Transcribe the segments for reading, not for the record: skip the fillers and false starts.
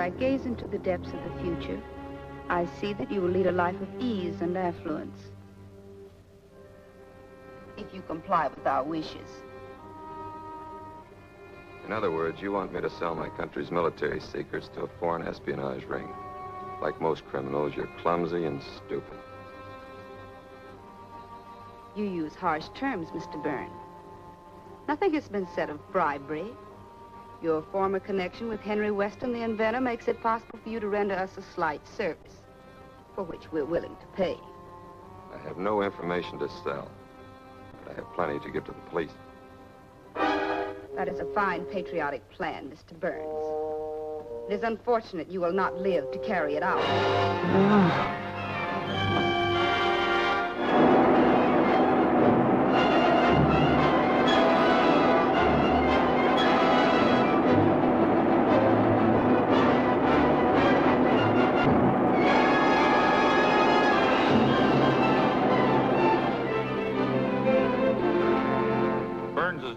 I gaze into the depths of the future, I see that you will lead a life of ease and affluence. If you comply with our wishes. In other words, you want me to sell my country's military secrets to a foreign espionage ring. Like most criminals, you're clumsy and stupid. You use harsh terms, Mr. Byrne. Nothing has been said of bribery. Your former connection with Henry Weston, the inventor, makes it possible for you to render us a slight service, for which we're willing to pay. I have no information to sell, but I have plenty to give to the police. That is a fine patriotic plan, Mr. Burns. It is unfortunate you will not live to carry it out.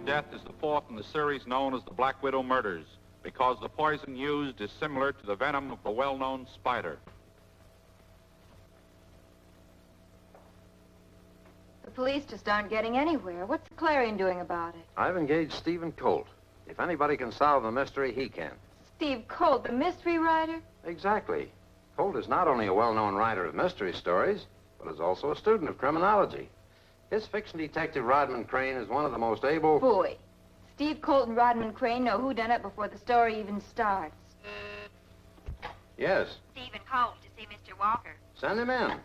Death is the fourth in the series known as the Black Widow murders, because the poison used is similar to the venom of the well-known spider. The police just aren't getting anywhere. What's the Clarion doing about it? I've engaged Stephen Colt. If anybody can solve the mystery, he can. Steve Colt, the mystery writer? Exactly. Colt is not only a well-known writer of mystery stories, but is also a student of criminology. His fiction detective, Rodman Crane, is one of the most able... Boy, Steve Colt and Rodman Crane know who done it before the story even starts. Yes. Stephen Colt to see Mr. Walker. Send him in.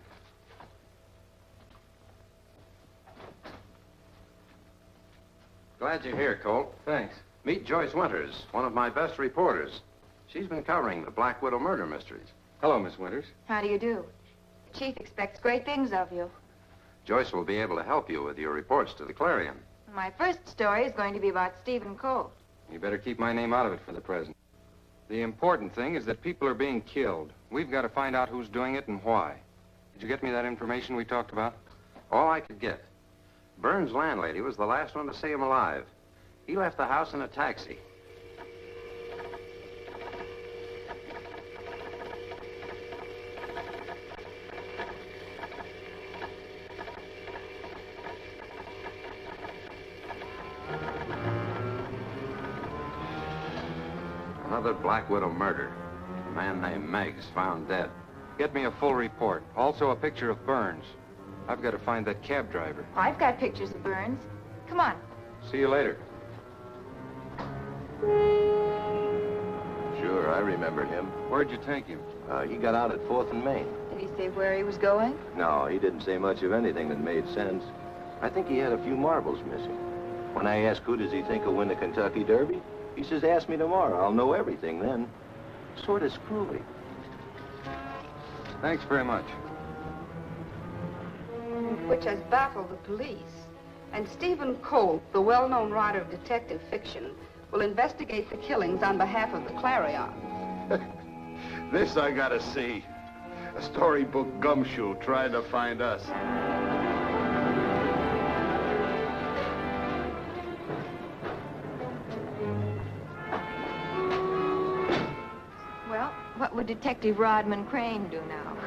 Glad you're here, Colt. Thanks. Meet Joyce Winters, one of my best reporters. She's been covering the Black Widow murder mysteries. Hello, Miss Winters. How do you do? The chief expects great things of you. Joyce will be able to help you with your reports to the Clarion. My first story is going to be about Stephen Colt. You better keep my name out of it for the present. The important thing is that people are being killed. We've got to find out who's doing it and why. Did you get me that information we talked about? All I could get. Burns' landlady was the last one to see him alive. He left the house in a taxi. Another Black Widow murder. A man named Meggs found dead. Get me a full report. Also a picture of Burns. I've got to find that cab driver. I've got pictures of Burns. Come on. See you later. Sure, I remember him. Where'd you take him? He got out at 4th and Main. Did he say where he was going? No, he didn't say much of anything that made sense. I think he had a few marbles missing. When I asked who does he think will win the Kentucky Derby, he says, ask me tomorrow. I'll know everything then. Sort of screwy. Thanks very much. Which has baffled the police. And Stephen Colt, the well-known writer of detective fiction, will investigate the killings on behalf of the Clarion. This I gotta see. A storybook gumshoe trying to find us. Well, what would Detective Rodman Crane do now?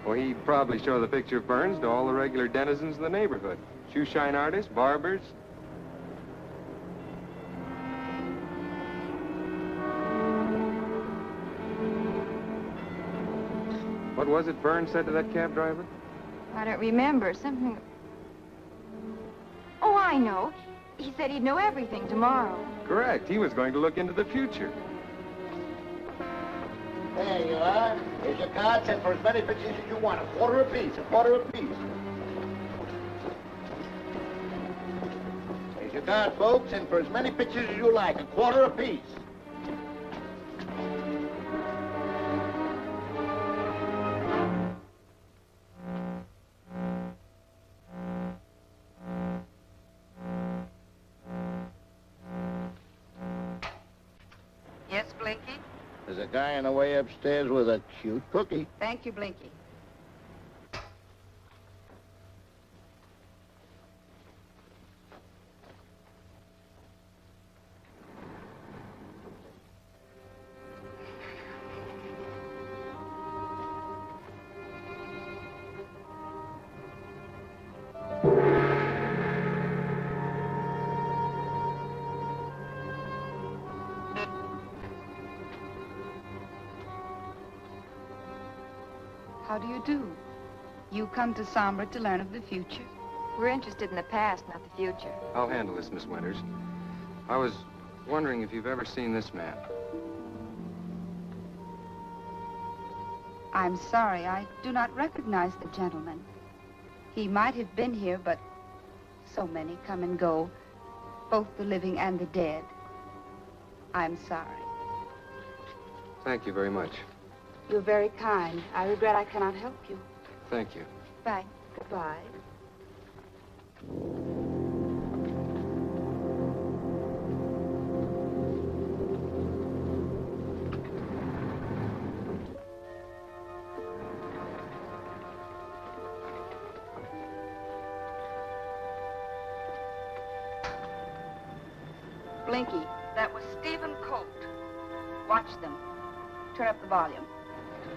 Well, he'd probably show the picture of Burns to all the regular denizens of the neighborhood. Shoeshine artists, barbers. What was it Burns said to that cab driver? I don't remember. Something... Oh, I know. He said he'd know everything tomorrow. Correct. He was going to look into the future. There you are. Here's your card. Send for as many pictures as you want. A quarter apiece. A quarter apiece. Here's your card, folks. Send for as many pictures as you like. A quarter apiece. Yes, Blinky? There's a guy on the way upstairs with a cute cookie. Thank you, Blinky. How do you do? You come to Sombra to learn of the future? We're interested in the past, not the future. I'll handle this, Miss Winters. I was wondering if you've ever seen this man. I'm sorry, I do not recognize the gentleman. He might have been here, but so many come and go, both the living and the dead. I'm sorry. Thank you very much. You're very kind. I regret I cannot help you. Thank you. Bye. Goodbye. Blinky, that was Stephen Colt. Watch them. Turn up the volume.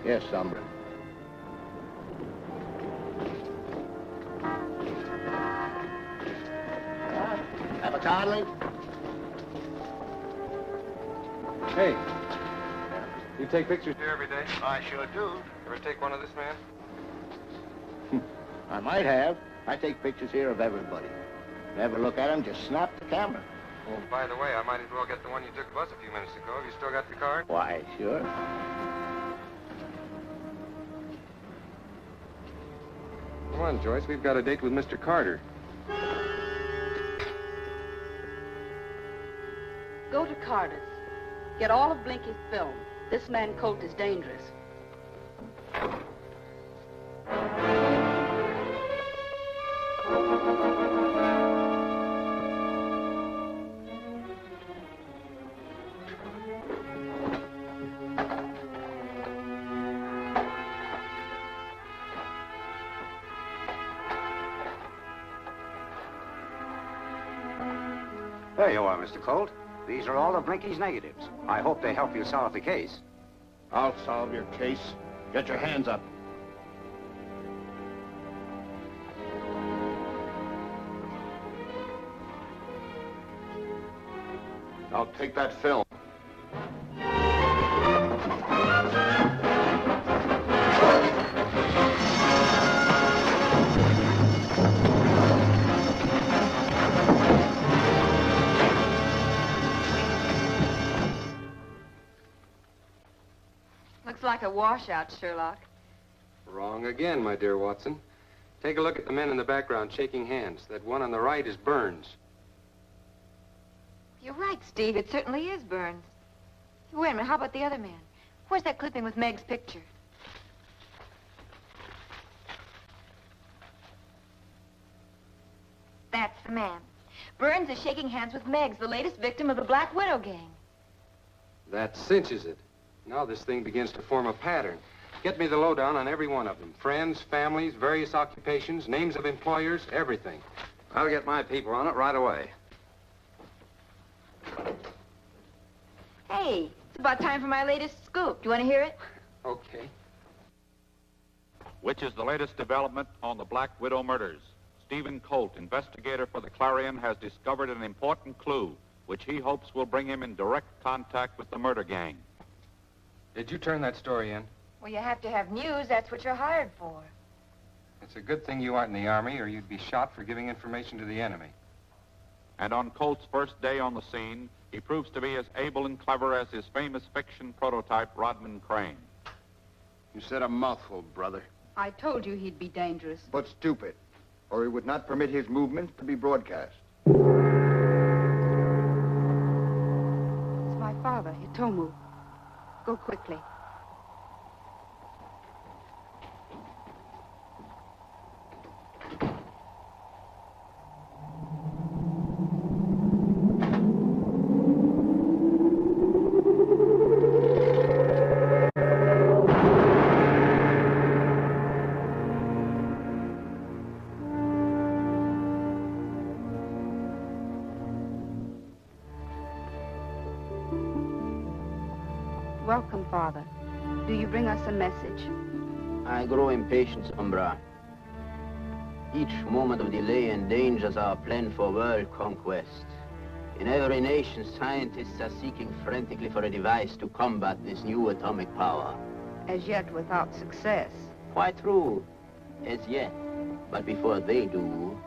Yes, Sombra. Have a toddler? Hey, you take pictures here every day? I sure do. Ever take one of this man? I might have. I take pictures here of everybody. Never look at them, just snap the camera. Oh, by the way, I might as well get the one you took of us a few minutes ago. Have you still got the card? Why, sure. Come on, Joyce. We've got a date with Mr. Carter. Go to Carter's. Get all of Blinky's film. This man Colt is dangerous. There you are, Mr. Colt. These are all of Blinky's negatives. I hope they help you solve the case. I'll solve your case. Get your hands up. Now take that film. Looks like a washout, Sherlock. Wrong again, my dear Watson. Take a look at the men in the background shaking hands. That one on the right is Burns. You're right, Steve. It certainly is Burns. Wait a minute. How about the other man? Where's that clipping with Meg's picture? That's the man. Burns is shaking hands with Meggs, the latest victim of the Black Widow gang. That cinches it. Now this thing begins to form a pattern. Get me the lowdown on every one of them. Friends, families, various occupations, names of employers, everything. I'll get my people on it right away. Hey, it's about time for my latest scoop. Do you want to hear it? Okay. Which is the latest development on the Black Widow murders. Stephen Colt, investigator for the Clarion, has discovered an important clue, which he hopes will bring him in direct contact with the murder gang. Did you turn that story in? Well, you have to have news. That's what you're hired for. It's a good thing you aren't in the Army, or you'd be shot for giving information to the enemy. And on Colt's first day on the scene, he proves to be as able and clever as his famous fiction prototype, Rodman Crane. You said a mouthful, brother. I told you he'd be dangerous. But stupid, or he would not permit his movements to be broadcast. It's my father, Hitomu. Go quickly. Welcome, Father. Do you bring us a message? I grow impatient, Sombra. Each moment of delay endangers our plan for world conquest. In every nation, scientists are seeking frantically for a device to combat this new atomic power. As yet without success. Quite true, as yet. But before they do,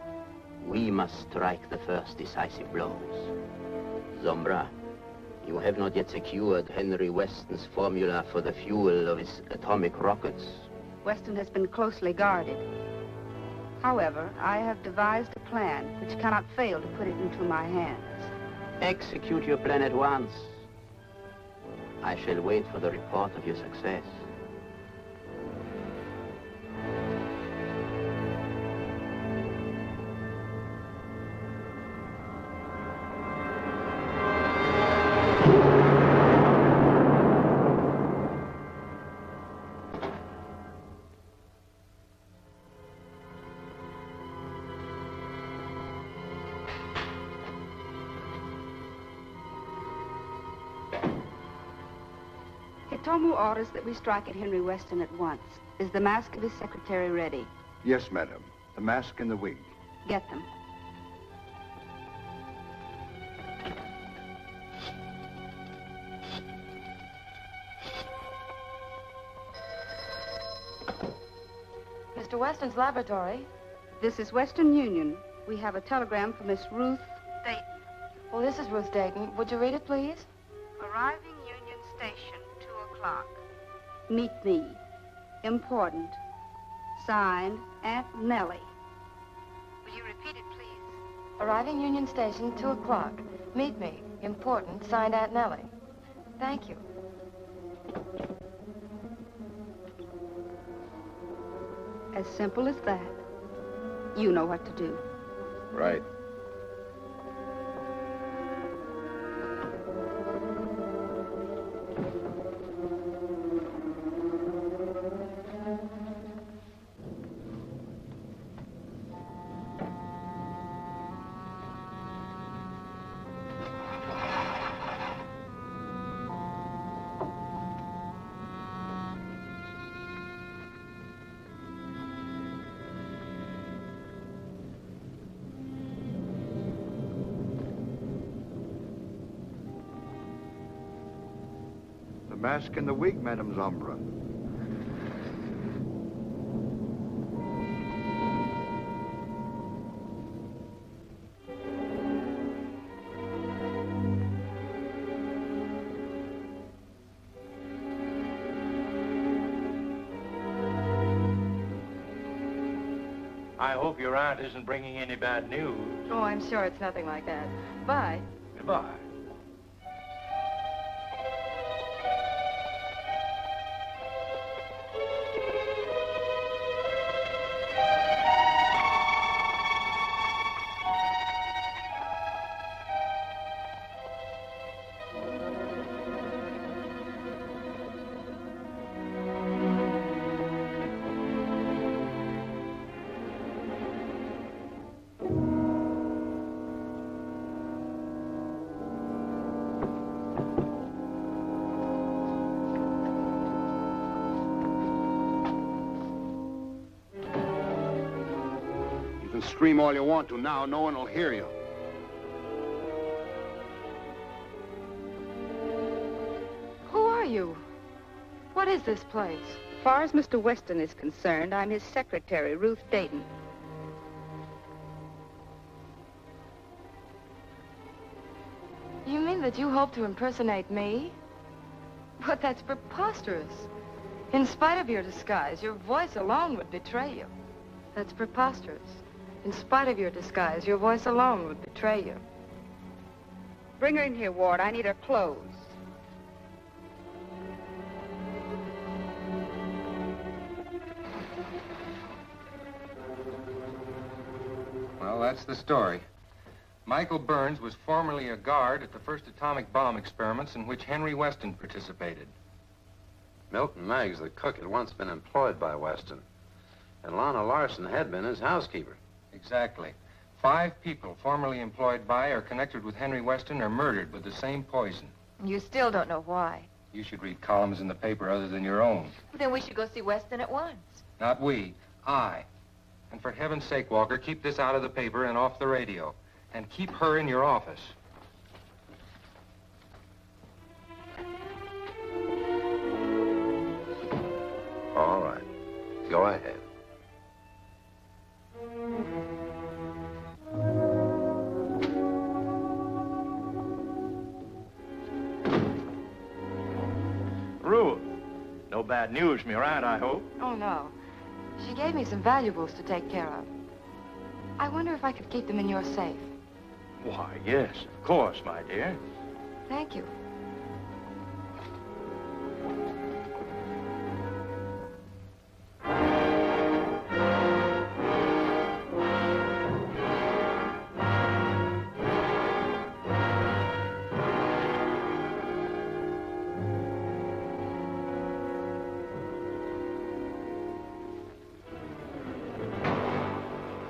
we must strike the first decisive blows. Zombra, you have not yet secured Henry Weston's formula for the fuel of his atomic rockets. Weston has been closely guarded. However, I have devised a plan which cannot fail to put it into my hands. Execute your plan at once. I shall wait for the report of your success. Tomu orders that we strike at Henry Weston at once. Is the mask of his secretary ready? Yes, madam. The mask and the wig. Get them. Mr. Weston's laboratory. This is Western Union. We have a telegram from Miss Ruth Dayton. Well, this is Ruth Dayton. Would you read it, please? Arriving Union Station, 2 o'clock. Meet me. Important. Signed, Aunt Nellie. Will you repeat it, please? Arriving Union Station, 2 o'clock. Meet me. Important. Signed, Aunt Nellie. Thank you. As simple as that. You know what to do. Right. The mask and the wig, Madame Zombra. I hope your aunt isn't bringing any bad news. Oh, I'm sure it's nothing like that. Bye. Goodbye. Scream all you want to now. No one will hear you. Who are you? What is this place? As far as Mr. Weston is concerned, I'm his secretary, Ruth Dayton. You mean that you hope to impersonate me? But that's preposterous. In spite of your disguise, your voice alone would betray you. That's preposterous. In spite of your disguise, your voice alone would betray you. Bring her in here, Ward. I need her clothes. Well, that's the story. Michael Burns was formerly a guard at the first atomic bomb experiments in which Henry Weston participated. Milton Meggs, the cook, had once been employed by Weston. And Lana Larson had been his housekeeper. Exactly. 5 people formerly employed by or connected with Henry Weston are murdered with the same poison. You still don't know why. You should read columns in the paper other than your own. Then we should go see Weston at once. Not we, I. And for heaven's sake, Walker, keep this out of the paper and off the radio. And keep her in your office. All right. Go ahead. Ruth, no bad news from your aunt, I hope. Oh, no. She gave me some valuables to take care of. I wonder if I could keep them in your safe. Why, yes, of course, my dear. Thank you.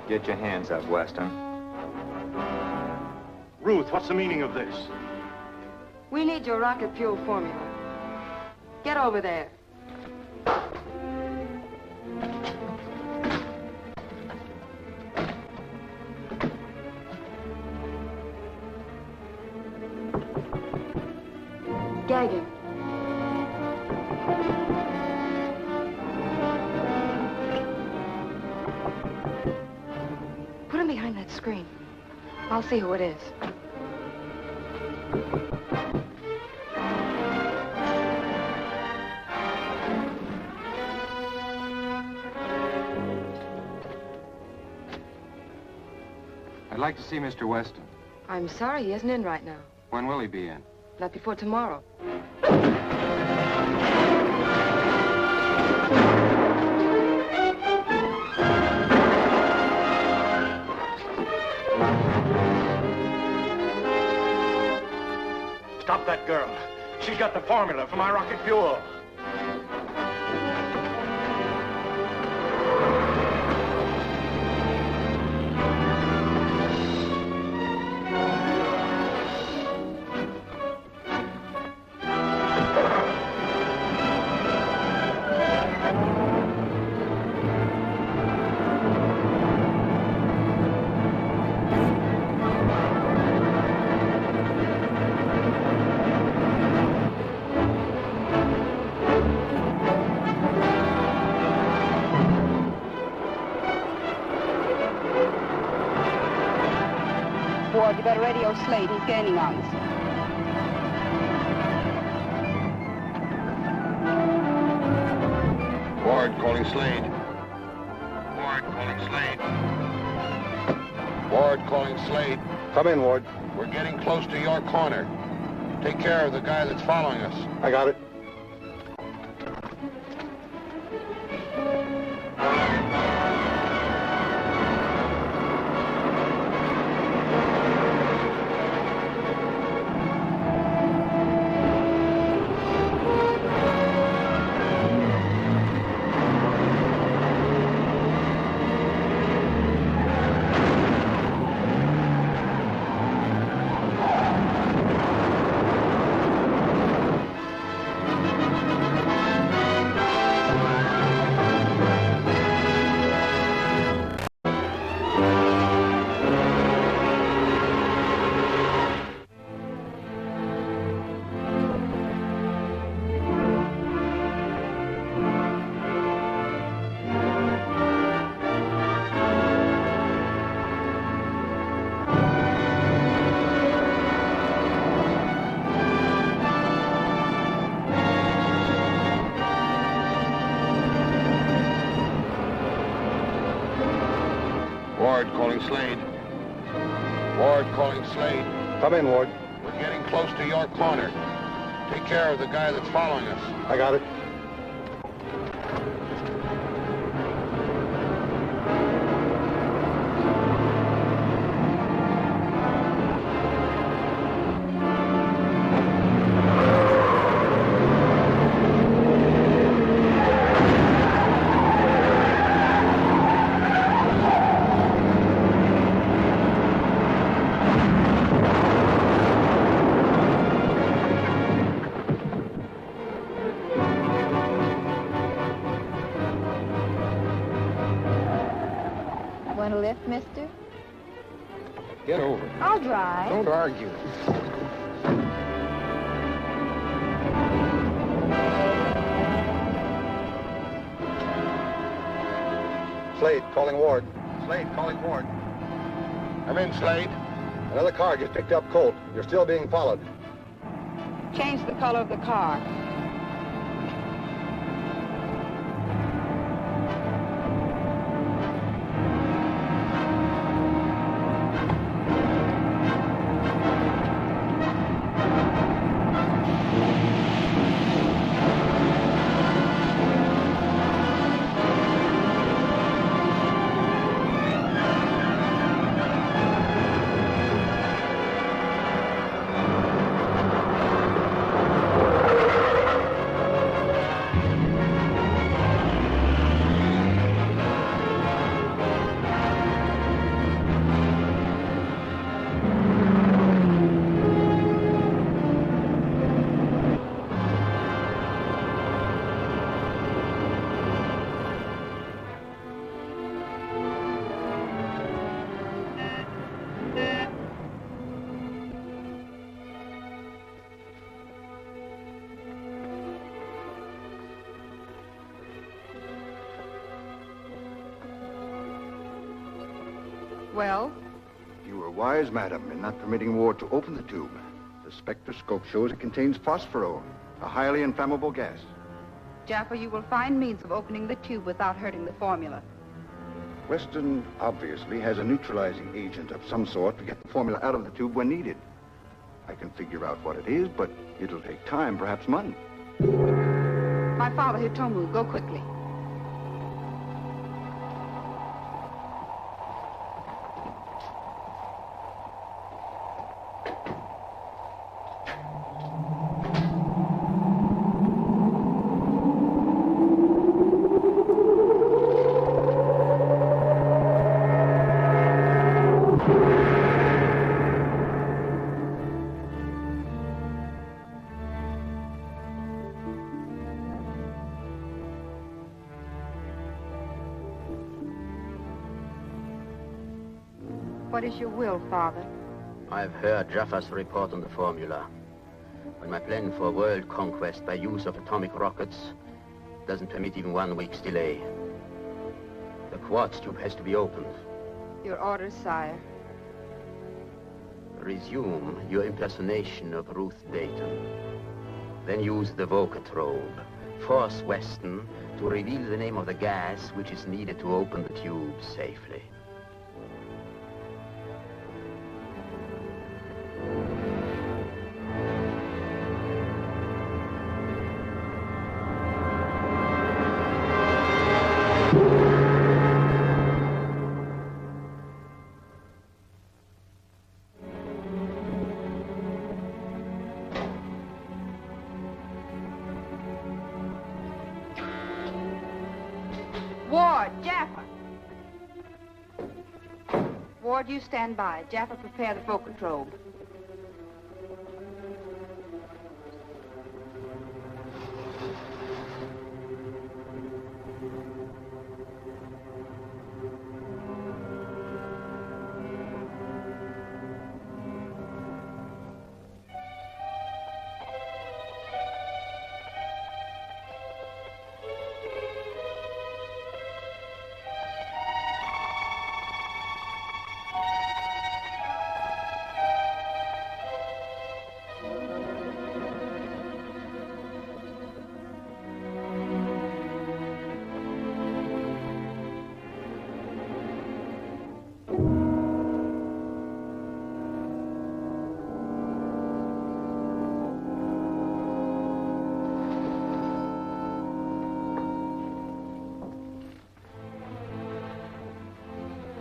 Get your hands up, Weston. Ruth, what's the meaning of this? We need your rocket fuel formula. Get over there. Gag him. Put him behind that screen. I'll see who it is. I'd like to see Mr. Weston. I'm sorry he isn't in right now. When will he be in? Not before tomorrow. Stop that girl. She's got the formula for my rocket fuel. Ward, you better radio Slade. He's gaining on us. Ward calling Slade. Ward calling Slade. Ward calling Slade. Come in, Ward. We're getting close to your corner. Take care of the guy that's following us. I got it. Ward calling Slade. Ward calling Slade. Come in, Ward. We're getting close to your corner. Take care of the guy that's following us. I got it. Want a lift, mister? Get over. I'll drive. Don't argue. Slade, calling Ward. Slade, calling Ward. I'm in, Slade. Another car just picked up Colt. You're still being followed. Change the color of the car. Well? You were wise, madam, in not permitting Ward to open the tube. The spectroscope shows it contains phosphorol, a highly inflammable gas. Jaffa, you will find means of opening the tube without hurting the formula. Weston obviously has a neutralizing agent of some sort to get the formula out of the tube when needed. I can figure out what it is, but it'll take time, perhaps months. My father, Hitomu, go quickly. What is your will, Father? I've heard Jaffa's report on the formula. When my plan for world conquest by use of atomic rockets doesn't permit even 1 week's delay. The quartz tube has to be opened. Your orders, sire. Resume your impersonation of Ruth Dayton. Then use the Vocatrobe. Force Weston to reveal the name of the gas which is needed to open the tube safely. Ward, Jaffa! Ward, you stand by. Jaffa, prepare the Vocatrobe.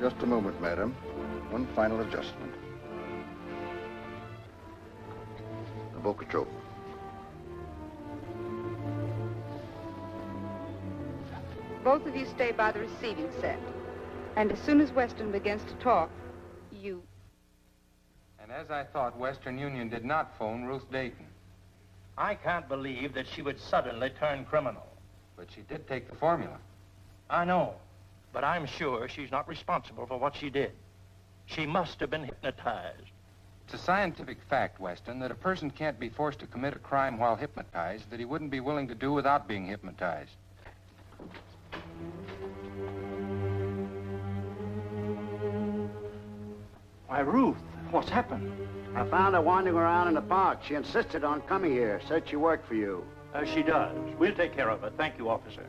Just a moment, madam. One final adjustment. The Vocatrope. Both of you stay by the receiving set. And as soon as Weston begins to talk, you... And as I thought, Western Union did not phone Ruth Dayton. I can't believe that she would suddenly turn criminal. But she did take the formula. I know, but I'm sure she's not responsible for what she did. She must have been hypnotized. It's a scientific fact, Weston, that a person can't be forced to commit a crime while hypnotized that he wouldn't be willing to do without being hypnotized. Why, Ruth, what's happened? I found her wandering around in the park. She insisted on coming here. Said she worked for you. She does. We'll take care of her. Thank you, officer.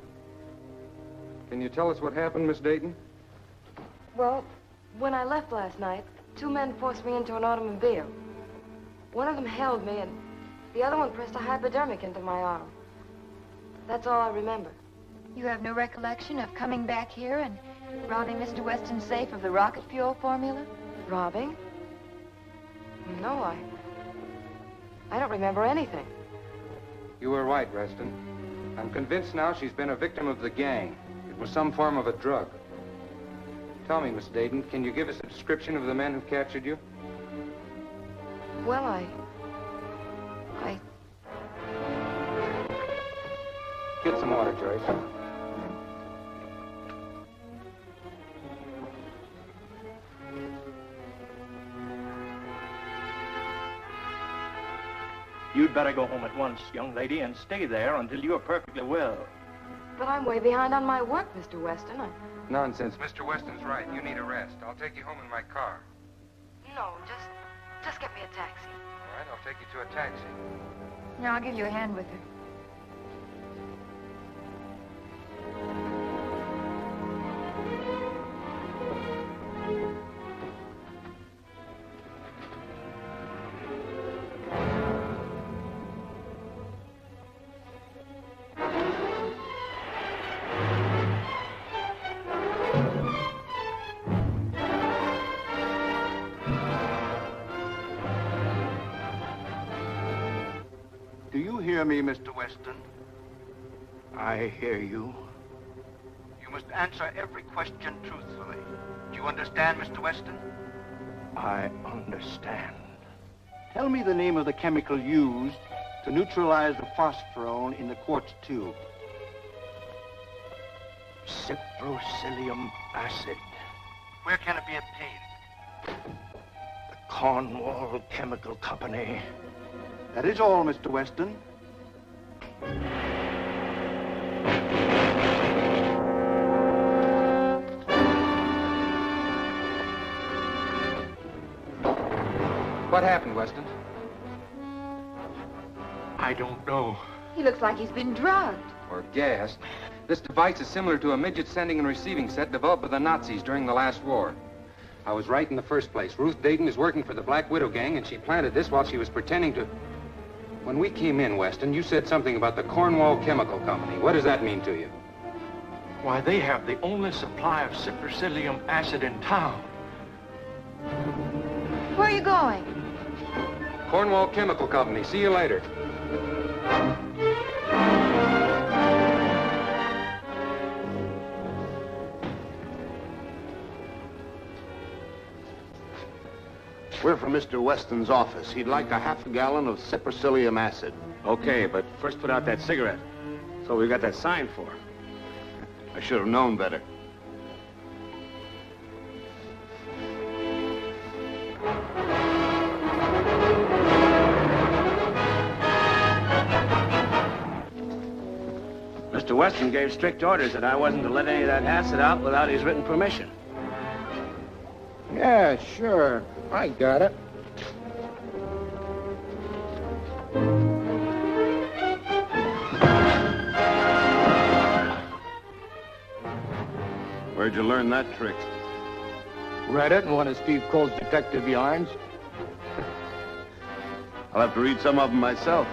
Can you tell us what happened, Miss Dayton? Well, when I left last night, 2 men forced me into an automobile. One of them held me, and the other one pressed a hypodermic into my arm. That's all I remember. You have no recollection of coming back here and robbing Mr. Weston's safe of the rocket fuel formula? Robbing? No, I don't remember anything. You were right, Reston. I'm convinced now she's been a victim of the gang. It was some form of a drug. Tell me, Miss Dayton, can you give us a description of the men who captured you? Well, I... Get some water, Joyce. You'd better go home at once, young lady, and stay there until you're perfectly well. But I'm way behind on my work, Mr. Weston. Nonsense. Mr. Weston's right. You need a rest. I'll take you home in my car. No, just get me a taxi. All right, I'll take you to a taxi. Now, I'll give you a hand with her. Do you hear me, Mr. Weston? I hear you. You must answer every question truthfully. Do you understand, Mr. Weston? I understand. Tell me the name of the chemical used to neutralize the phosphorone in the quartz tube. Cyprocilium acid. Where can it be obtained? The Cornwall Chemical Company. That is all, Mr. Weston. What happened, Weston? I don't know. He looks like he's been drugged. Or gassed. This device is similar to a midget sending and receiving set developed by the Nazis during the last war. I was right in the first place. Ruth Dayton is working for the Black Widow gang, and she planted this while she was pretending to... When we came in, Weston, you said something about the Cornwall Chemical Company. What does that mean to you? Why, they have the only supply of cyprocilium acid in town. Where are you going? Cornwall Chemical Company. See you later. We're from Mr. Weston's office. He'd like a half a gallon of cyprocilium acid. Okay, but first put out that cigarette. So we got that sign for. I should have known better. Mr. Weston gave strict orders that I wasn't to let any of that acid out without his written permission. Yeah, sure. I got it. Where'd you learn that trick? Read it in one of Steve Cole's detective yarns. I'll have to read some of them myself.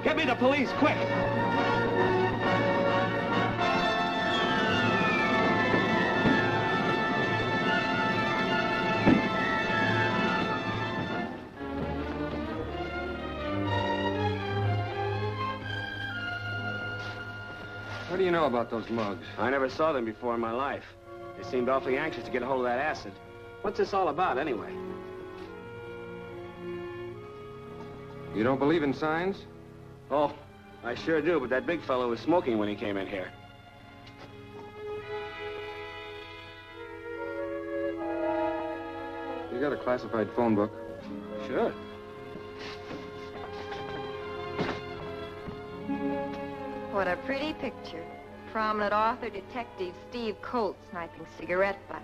Get me the police, quick! What do you know about those mugs? I never saw them before in my life. They seemed awfully anxious to get a hold of that acid. What's this all about, anyway? You don't believe in signs? Oh, I sure do, but that big fellow was smoking when he came in here. You got a classified phone book? Sure. What a pretty picture. Prominent author, Detective Steve Colt sniping cigarette butts.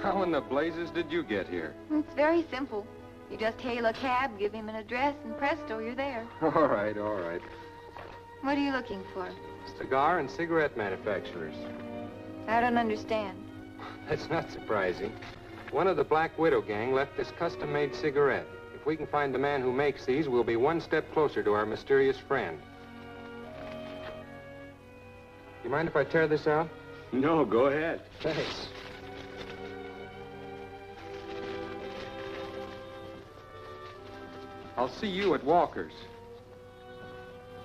How in the blazes did you get here? It's very simple. You just hail a cab, give him an address, and presto, you're there. All right, all right. What are you looking for? Cigar and cigarette manufacturers. I don't understand. That's not surprising. One of the Black Widow gang left this custom-made cigarette. If we can find the man who makes these, we'll be one step closer to our mysterious friend. You mind if I tear this out? No, go ahead. Thanks. I'll see you at Walker's.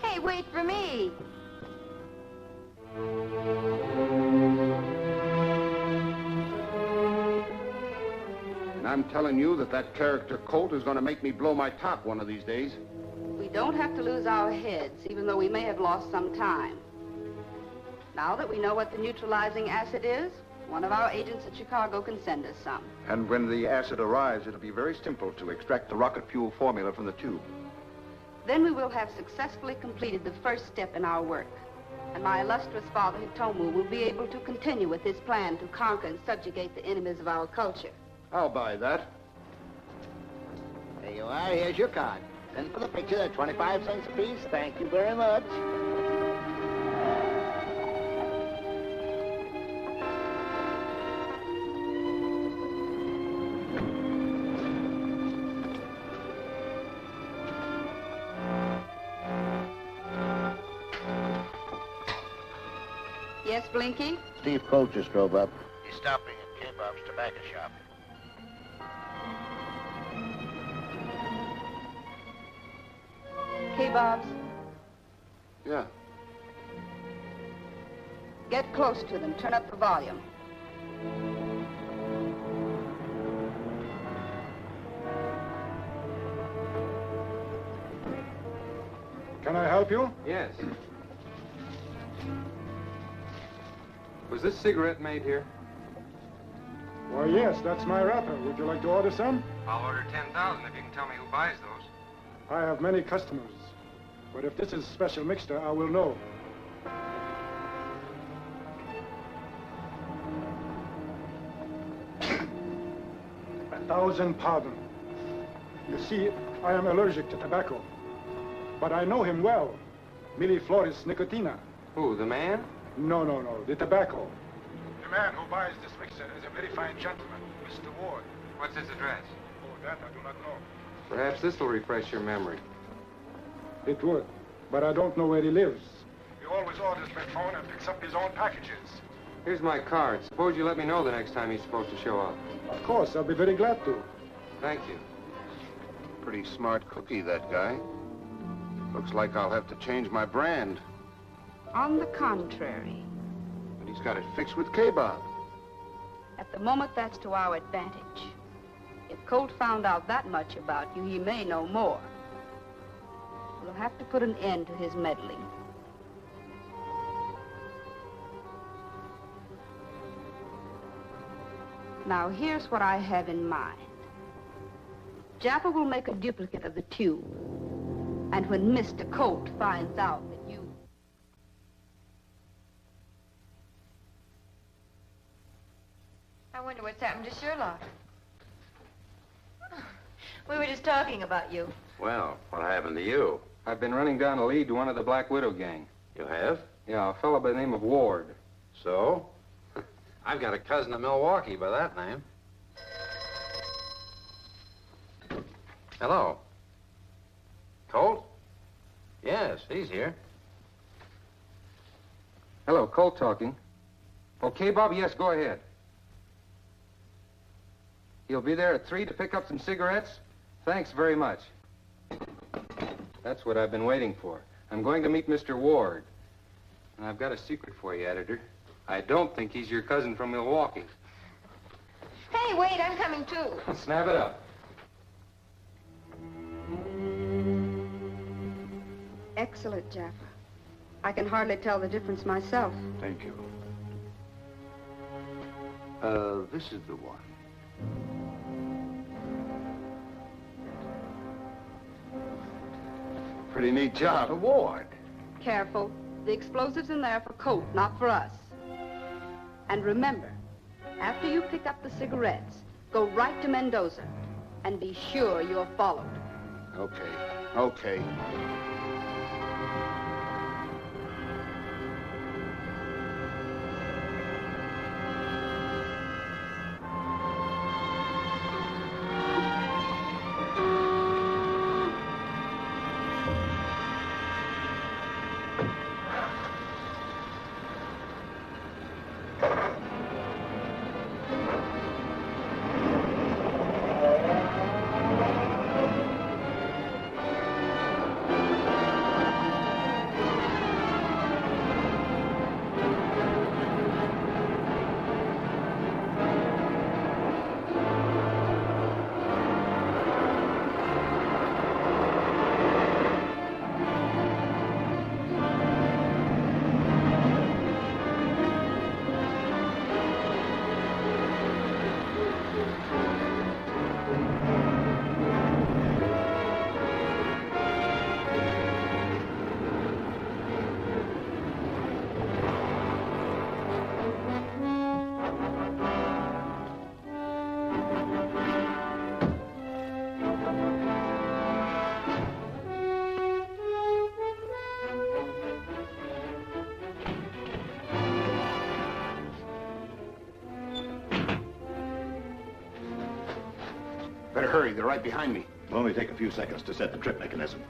Hey, wait for me. And I'm telling you that character Colt is going to make me blow my top one of these days. We don't have to lose our heads, even though we may have lost some time. Now that we know what the neutralizing acid is, one of our agents at Chicago can send us some. And when the acid arrives, it'll be very simple to extract the rocket fuel formula from the tube. Then we will have successfully completed the first step in our work. And my illustrious father, Hitomu, will be able to continue with his plan to conquer and subjugate the enemies of our culture. I'll buy that. There you are. Here's your card. And for the picture, they're 25 cents apiece. Thank you very much. Yes, Blinky? Steve Colt just drove up. He's stopping at K-Bob's tobacco shop. K-Bob's? Yeah. Get close to them. Turn up the volume. Can I help you? Yes. Was this cigarette made here? Why, yes, that's my wrapper. Would you like to order some? I'll order 10,000 if you can tell me who buys those. I have many customers. But if this is special mixture, I will know. A thousand pardon. You see, I am allergic to tobacco. But I know him well. Millifloris nicotina. Who, the man? No, the tobacco. The man who buys this mixture is a very fine gentleman, Mr. Ward. What's his address? Oh, that I do not know. Perhaps this will refresh your memory. It would, but I don't know where he lives. He always orders by phone and picks up his own packages. Here's my card. Suppose you let me know the next time he's supposed to show up. Of course, I'll be very glad to. Thank you. Pretty smart cookie, that guy. Looks like I'll have to change my brand. On the contrary. But he's got it fixed with K-Bob. At the moment, that's to our advantage. If Colt found out that much about you, he may know more. We'll have to put an end to his meddling. Now, here's what I have in mind. Jaffa will make a duplicate of the tube. And when Mr. Colt finds out that you... I wonder what's happened to Sherlock. We were just talking about you. Well, what happened to you? I've been running down a lead to one of the Black Widow gang. You have? Yeah, a fellow by the name of Ward. So? I've got a cousin in Milwaukee by that name. Hello. Colt? Yes, he's here. Hello, Colt talking. Okay, Bob? Yes, go ahead. He'll be there at 3 to pick up some cigarettes? Thanks very much. That's what I've been waiting for. I'm going to meet Mr. Ward. And I've got a secret for you, editor. I don't think he's your cousin from Milwaukee. Hey, wait, I'm coming too. Snap it up. Excellent, Jaffa. I can hardly tell the difference myself. Thank you. This is the one. Pretty neat job. Award. Careful. The explosive's in there for Colt, not for us. And remember, after you pick up the cigarettes, go right to Mendoza. And be sure you're followed. Okay. Better hurry, they're right behind me. It'll only take a few seconds to set the trip mechanism.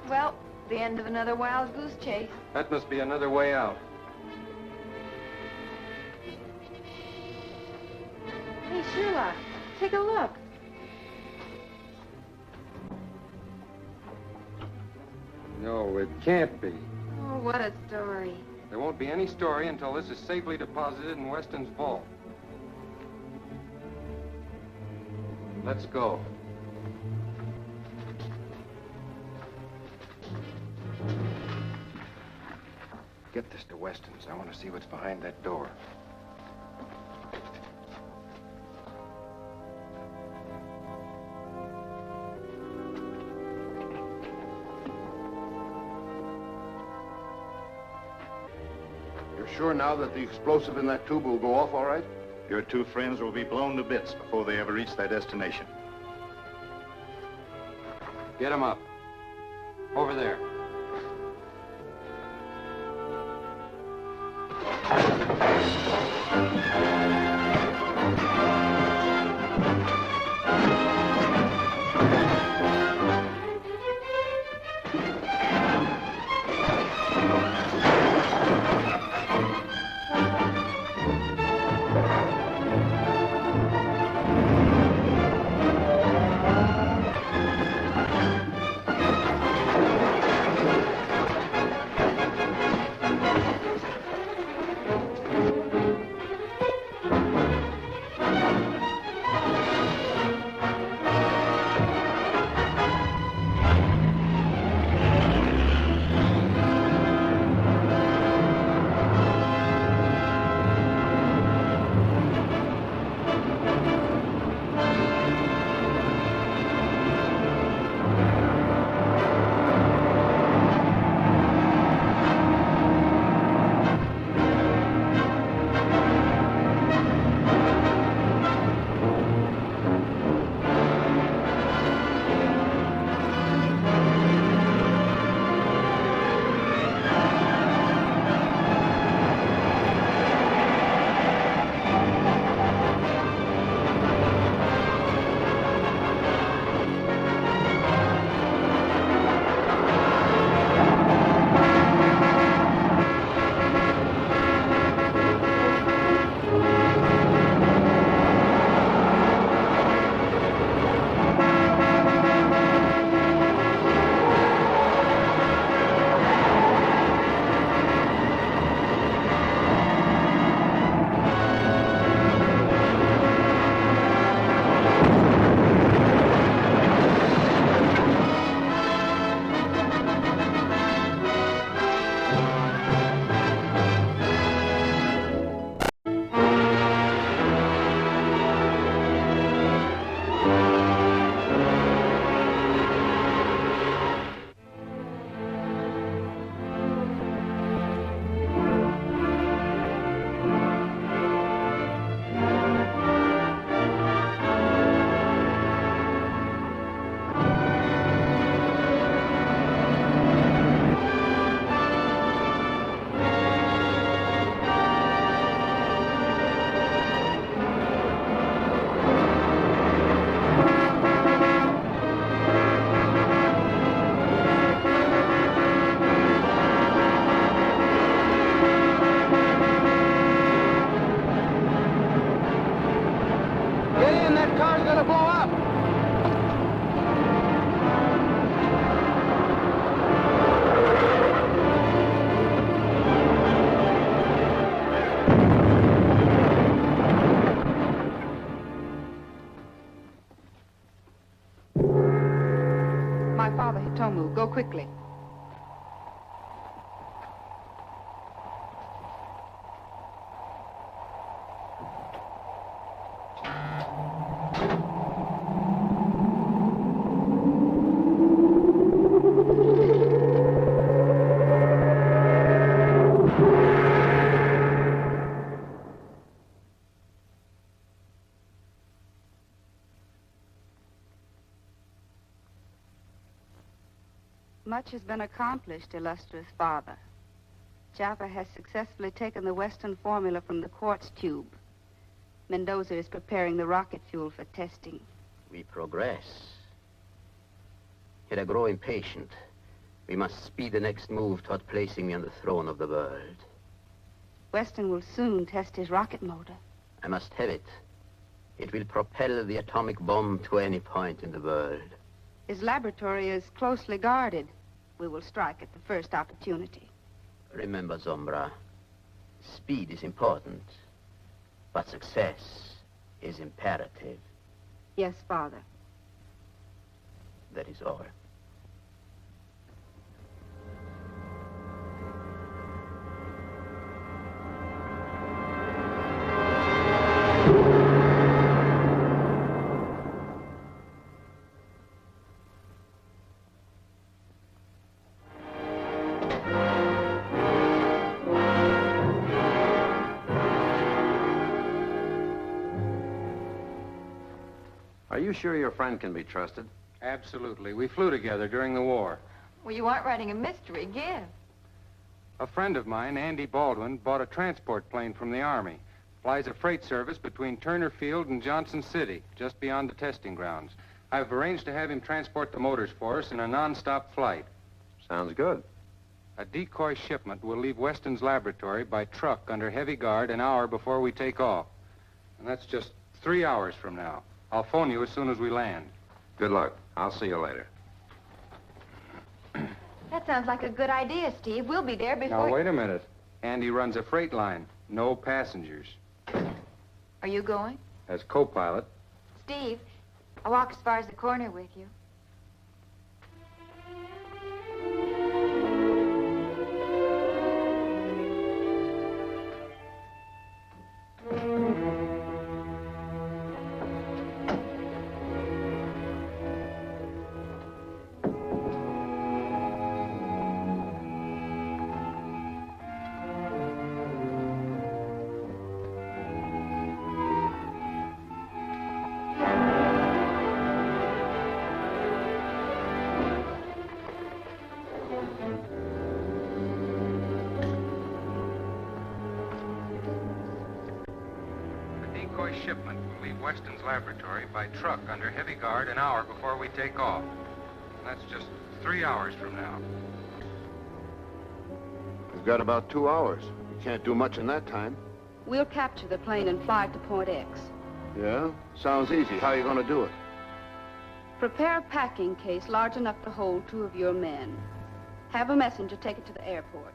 Well, the end of another wild goose chase. That must be another way out. Hey, Sherlock, take a look. No, it can't be. Oh, what a story. There won't be any story until this is safely deposited in Weston's vault. Let's go. Get this to Weston's. I want to see what's behind that door. You're sure now that the explosive in that tube will go off all right? Your two friends will be blown to bits before they ever reach their destination. Get him up. Over there. Father Hitomu. Go quickly. Much has been accomplished, illustrious father. Jaffa has successfully taken the Western formula from the quartz tube. Mendoza is preparing the rocket fuel for testing. We progress. Yet I grow impatient. We must speed the next move toward placing me on the throne of the world. Weston will soon test his rocket motor. I must have it. It will propel the atomic bomb to any point in the world. His laboratory is closely guarded. We will strike at the first opportunity. Remember, Zombra, speed is important, but success is imperative. Yes, Father. That is all. Are you sure your friend can be trusted? Absolutely. We flew together during the war. Well, you aren't writing a mystery. Give. A friend of mine, Andy Baldwin, bought a transport plane from the Army. Flies a freight service between Turner Field and Johnson City, just beyond the testing grounds. I've arranged to have him transport the motors for us in a non-stop flight. Sounds good. A decoy shipment will leave Weston's laboratory by truck under heavy guard an hour before we take off. And that's just 3 hours from now. I'll phone you as soon as we land. Good luck. I'll see you later. That sounds like a good idea, Steve. We'll be there before... Now, wait a minute. Andy runs a freight line. No passengers. Are you going? As co-pilot. Steve, I'll walk as far as the corner with you. Shipment will leave Weston's laboratory by truck under heavy guard an hour before we take off. And that's just 3 hours from now. We've got about 2 hours. We can't do much in that time. We'll capture the plane and fly to Point X. Yeah? Sounds easy. How are you going to do it? Prepare a packing case large enough to hold 2 of your men. Have a messenger take it to the airport.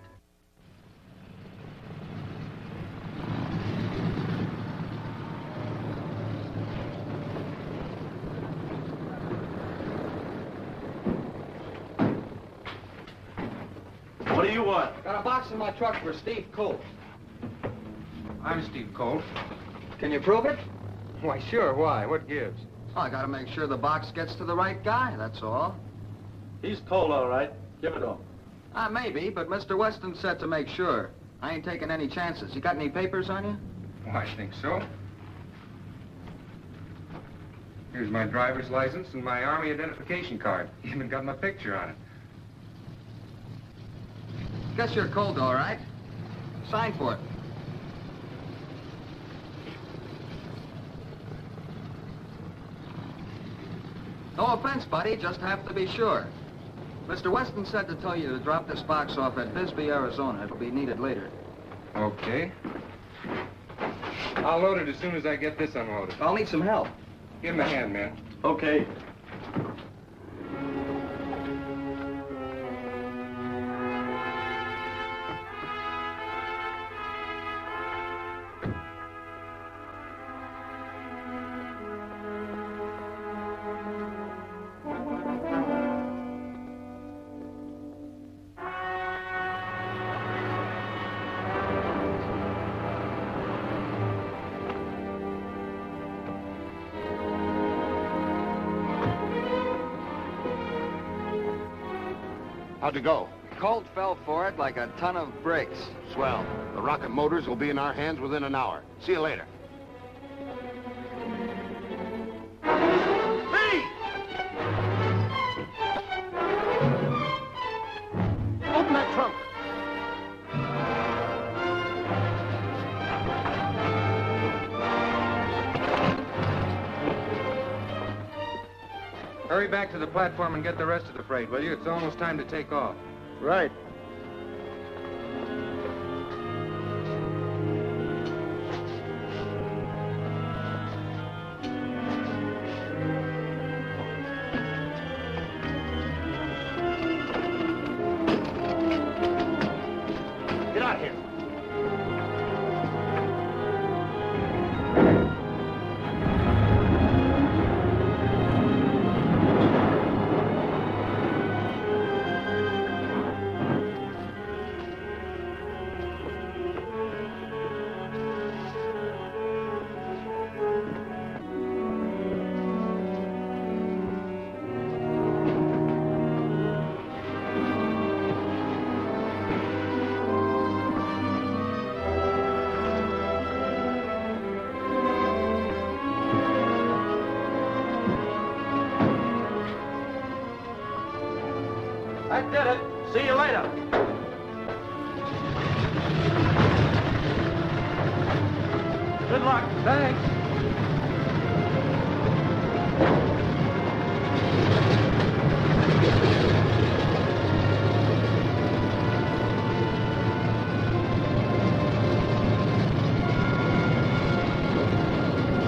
What do you want? Got a box in my truck for Steve Colt. I'm Steve Colt. Can you prove it? Why, sure. Why? What gives? Oh, I gotta make sure the box gets to the right guy, that's all. He's Colt, all right. Give it to him. Maybe, but Mr. Weston said to make sure. I ain't taking any chances. You got any papers on you? Oh, I think so. Here's my driver's license and my Army identification card. Even got my picture on it. Guess you're Colt, all right. Sign for it. No offense, buddy, just have to be sure. Mr. Weston said to tell you to drop this box off at Bisbee, Arizona. It'll be needed later. Okay. I'll load it as soon as I get this unloaded. I'll need some help. Give him a hand, man. Okay. How'd it go? Colt fell for it like a ton of bricks. Swell. The rocket motors will be in our hands within an hour. See you later. Hey! Open that trunk. Hurry back to the platform and get the rest of the freight, will you? It's almost time to take off. Right. Get out of here. That did it. See you later. Good luck. Thanks.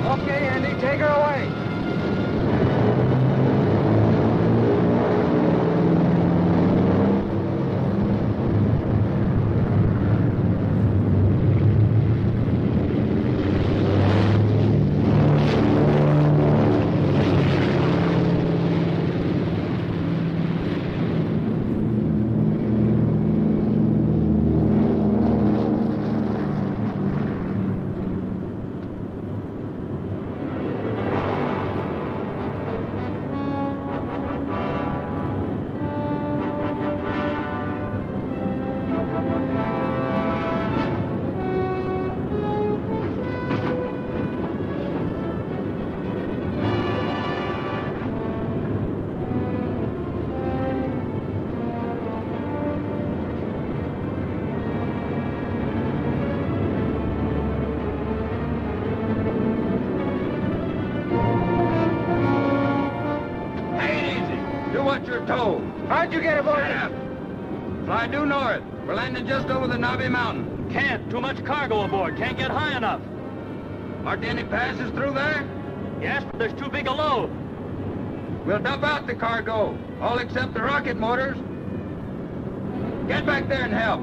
Okay, Andy, take her away. How'd you get aboard? Shut up. Fly due north. We're landing just over the Navi Mountain. Can't. Too much cargo aboard. Can't get high enough. Marked any passes through there? Yes, but there's too big a load. We'll dump out the cargo, all except the rocket motors. Get back there and help.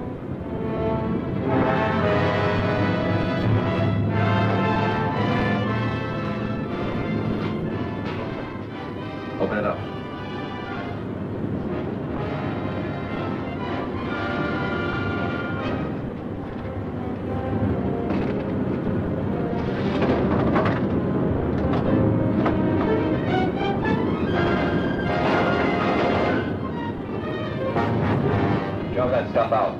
Open it up. Shove that stuff out.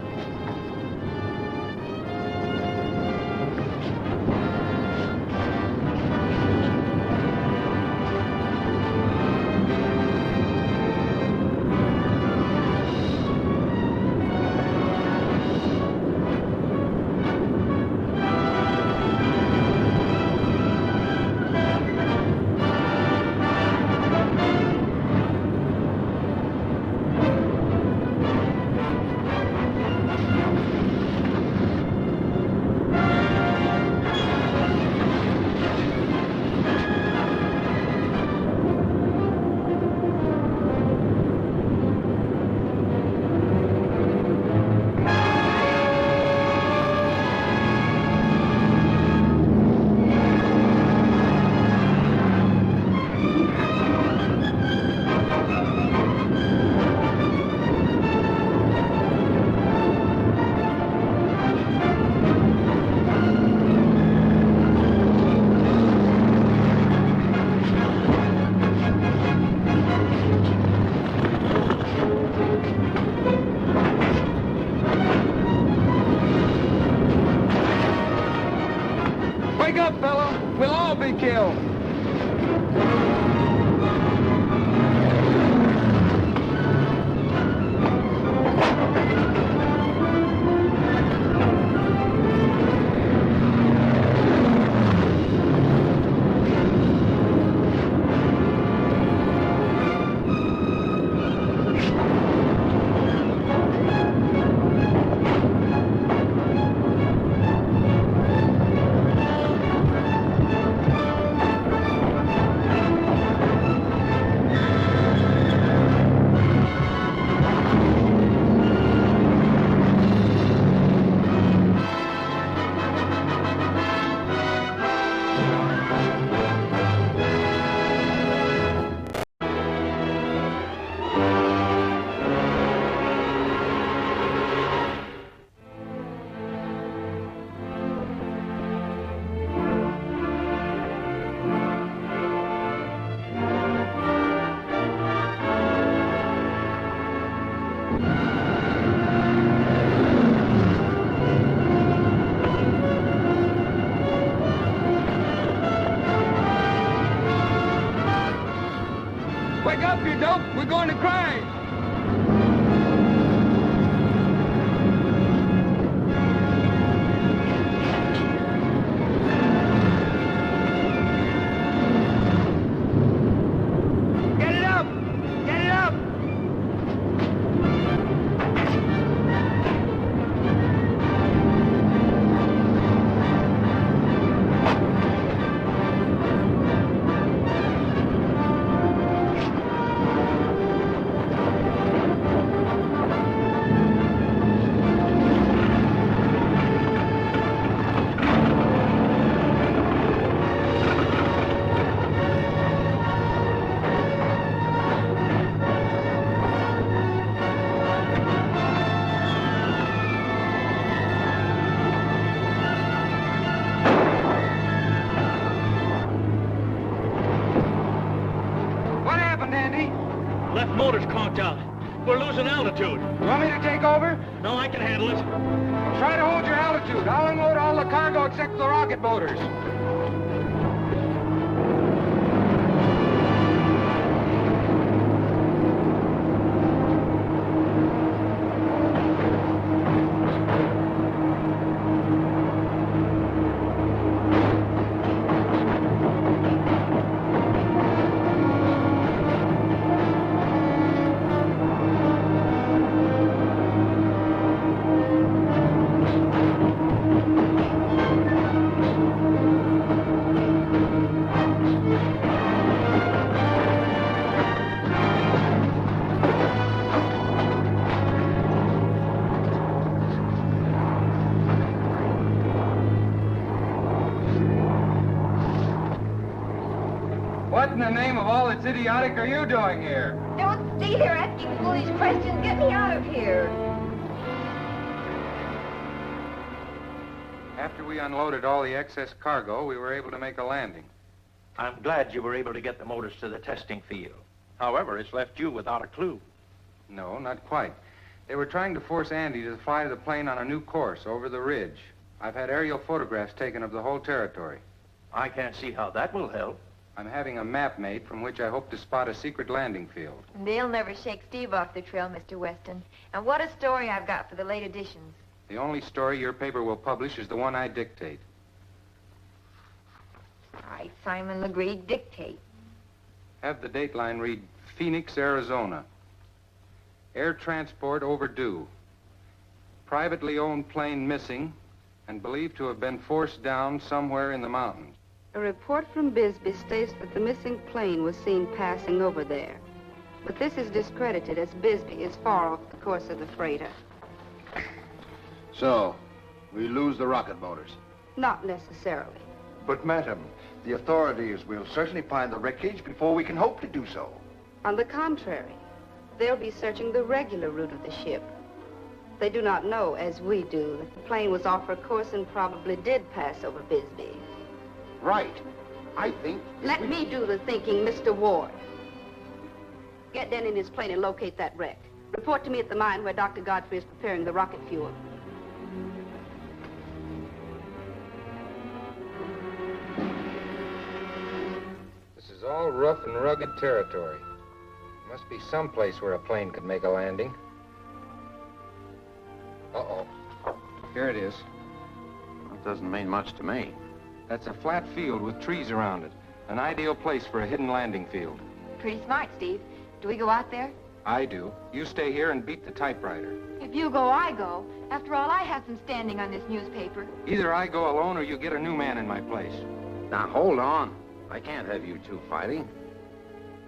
Hurry, Kill. Wake up, you dope! We're going to crash! Get it up! Get it up! Left motor's conked out. We're losing altitude. You want me to take over? No, I can handle it. Try to hold your altitude. I'll unload all the cargo except the rocket motors. What in the name of all that's idiotic are you doing here? Don't stay there asking foolish questions. Get me out of here. After we unloaded all the excess cargo, we were able to make a landing. I'm glad you were able to get the motors to the testing field. However, it's left you without a clue. No, not quite. They were trying to force Andy to fly the plane on a new course over the ridge. I've had aerial photographs taken of the whole territory. I can't see how that will help. I'm having a map made from which I hope to spot a secret landing field. They'll never shake Steve off the trail, Mr. Weston. And what a story I've got for the late editions. The only story your paper will publish is the one I dictate. I, Simon Legree, dictate. Have the dateline read Phoenix, Arizona. Air transport overdue. Privately owned plane missing and believed to have been forced down somewhere in the mountains. A report from Bisbee states that the missing plane was seen passing over there. But this is discredited as Bisbee is far off the course of the freighter. So, we lose the rocket motors. Not necessarily. But, madam, the authorities will certainly find the wreckage before we can hope to do so. On the contrary, they'll be searching the regular route of the ship. They do not know, as we do, that the plane was off her course and probably did pass over Bisbee. Right. I think... Let me do the thinking, Mr. Ward. Get Den in his plane and locate that wreck. Report to me at the mine where Dr. Godfrey is preparing the rocket fuel. is all rough and rugged territory. Must be someplace where a plane could make a landing. Uh-oh. Here it is. That doesn't mean much to me. That's a flat field with trees around it. An ideal place for a hidden landing field. Pretty smart, Steve. Do we go out there? I do. You stay here and beat the typewriter. If you go, I go. After all, I have some standing on this newspaper. Either I go alone or you get a new man in my place. Now, hold on. I can't have you two fighting.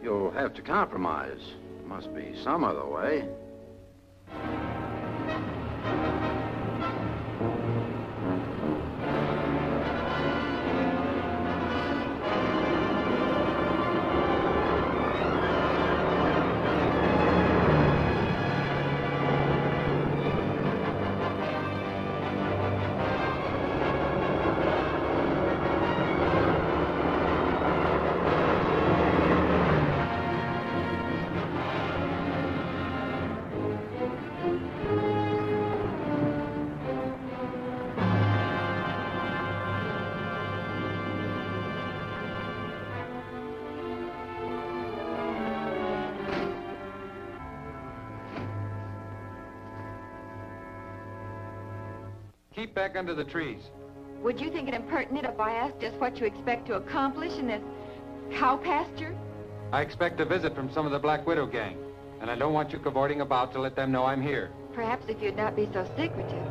You'll have to compromise. Must be some other way. Keep back under the trees. Would you think it impertinent if I asked just what you expect to accomplish in this cow pasture? I expect a visit from some of the Black Widow gang, and I don't want you cavorting about to let them know I'm here. Perhaps if you'd not be so secretive.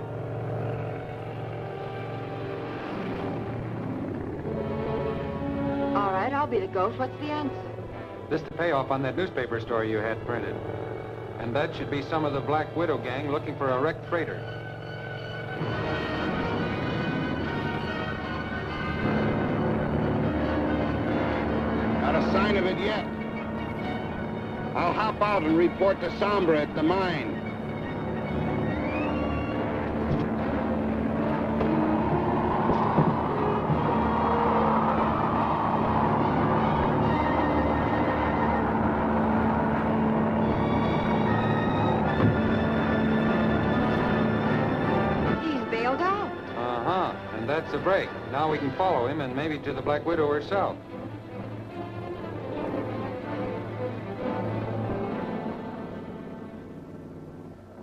All right, I'll be the ghost. What's the answer? This the payoff on that newspaper story you had printed. And that should be some of the Black Widow gang looking for a wrecked freighter. Not a sign of it yet. I'll hop out and report to Sombra at the mine. And that's the break. Now we can follow him and maybe to the Black Widow herself.